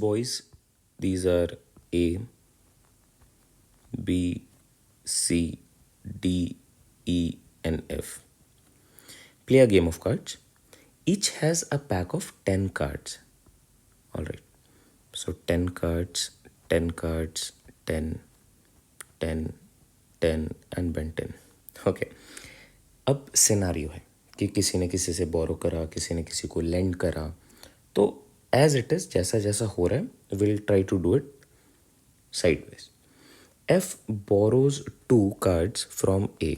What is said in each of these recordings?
Boys, these are A, B, C, D, E, and F. Play a game of cards. Each has a pack of 10 cards. Alright. So 10 cards, 10 cards, 10, 10, 10 and then 10. Okay. अब scenario है कि किसी ने किसी से बोरो करा, किसी ने किसी को लेंड करा. तो एज इट इज जैसा जैसा हो रहा है will try to do it sideways. F borrows 2 cards from A.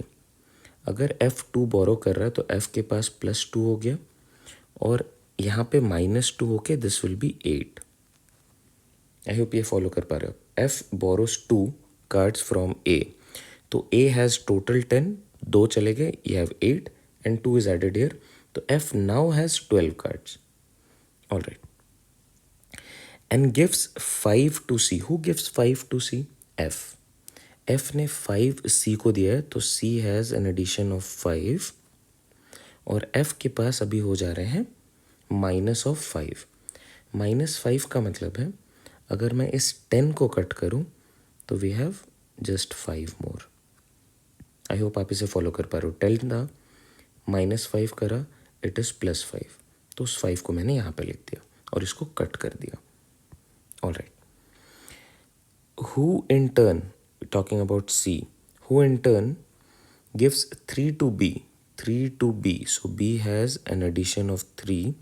अगर एफ 2 बोरो कर रहा है तो एफ के पास +2 हो गया और यहाँ पे -2 होके this will be 8. I hope ये फॉलो कर पा रहे हो. एफ बोरोज 2 कार्ड्स फ्रॉम ए. तो ए हैज़ टोटल 10, 2 चले गए, you have 8 and 2 is added here. तो F now has 12 cards. All right. And gives 5 to C. Who gives 5 to C? F. F ने 5 C को दिया है तो C has an addition of 5 और F के पास अभी हो जा रहे हैं -5. -5 का मतलब है अगर मैं इस 10 को कट करूं तो we have just 5 more. I hope आप इसे फॉलो कर पा रहे हो. 10 था, -5 करा, इट इज़ +5. तो उस 5 को मैंने यहाँ पे लिख दिया और इसको कट कर दिया. All right. Who in turn, talking about C, who in turn gives 3 to B. 3 to B. So B has an addition of 3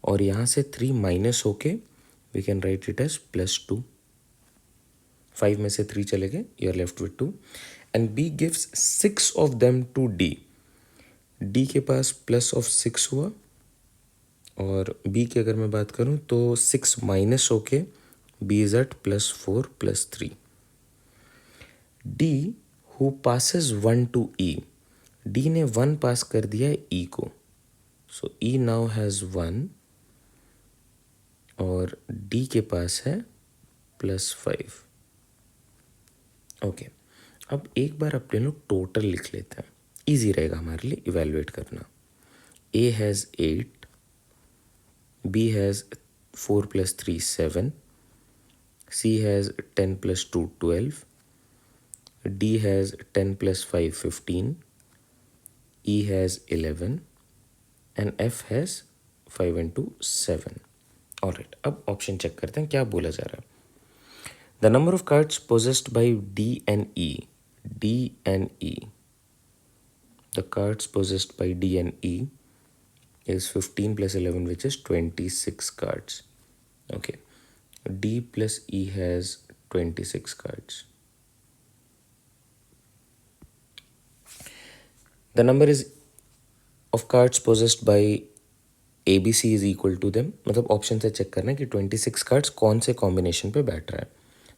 और यहाँ से 3 माइनस होके we can write it as +2. 5 में से 3 चले गए, you are left with 2. And B gives 6 of them to D. D के पास +6 हुआ और बी की अगर मैं बात करूं तो 6 माइनस होके B is at +4 +3. D who passes 1 to E. D ने 1 पास कर दिया है ई को. सो ई नाउ हैज़ 1 और डी के पास है +5. ओके. अब एक बार अपने लोग टोटल लिख लेते हैं, इजी रहेगा हमारे लिए इवेलुएट करना. A has 8, B has 4 + 3 7, C has 10 + 2 12, D has 10 + 5 15, E has 11 and F has 5 and 2 7. Alright. अब ऑप्शन चेक करते हैं क्या बोला जा रहा है. The number of cards possessed by D and E. D and E. The cards possessed by D and E is 15 + 11, which is 26 cards. Okay. D plus E has 26 cards. The number is of cards possessed by ABC is equal to them. मतलब option से check करना है कि 26 cards कौन से combination पे बैठ रहा है.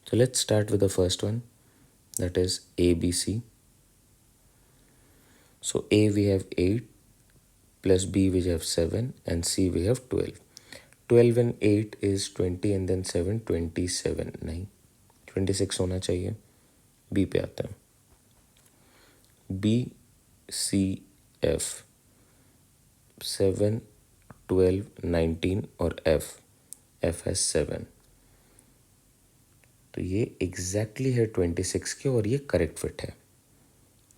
So let's start with the first one. That is ABC. So A we have 8 plus B we have 7 and C we have 12. 12 and 8 is 20 and then 7 27. नहीं 26 होना चाहिए. B पे आते हैं. B C F 7 12 19 और F has 7. तो ये exactly है 26 के और ये करेक्ट फिट है.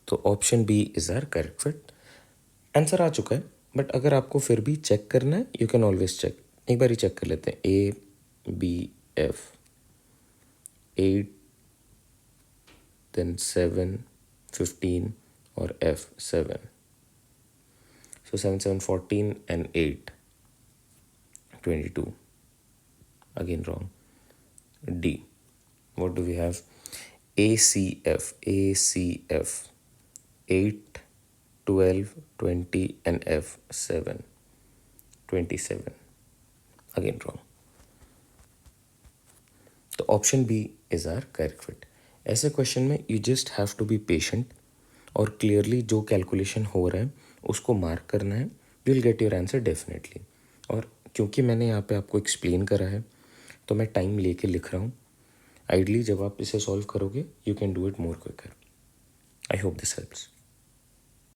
तो option B is our correct fit. Answer आ चुका है बट अगर आपको फिर भी चेक करना है यू कैन ऑलवेज चेक. एक बार ही चेक कर लेते हैं. ए बी एफ 8 देन 7 15 और F 7. So 7 7 14 and 8 22. Again wrong. D. What do we have? ACF 8 12 20 and F 7 27. Again wrong. तो option B is our correct fit. ऐसे question में you just have to be patient और clearly जो calculation हो रहा है उसको मार्क करना है. You will get your answer definitely. और क्योंकि मैंने यहाँ पे आपको एक्सप्लेन करा है तो मैं टाइम लेके लिख रहा हूँ. आइडली जब आप इसे सॉल्व करोगे you can do it more quicker. I hope this helps.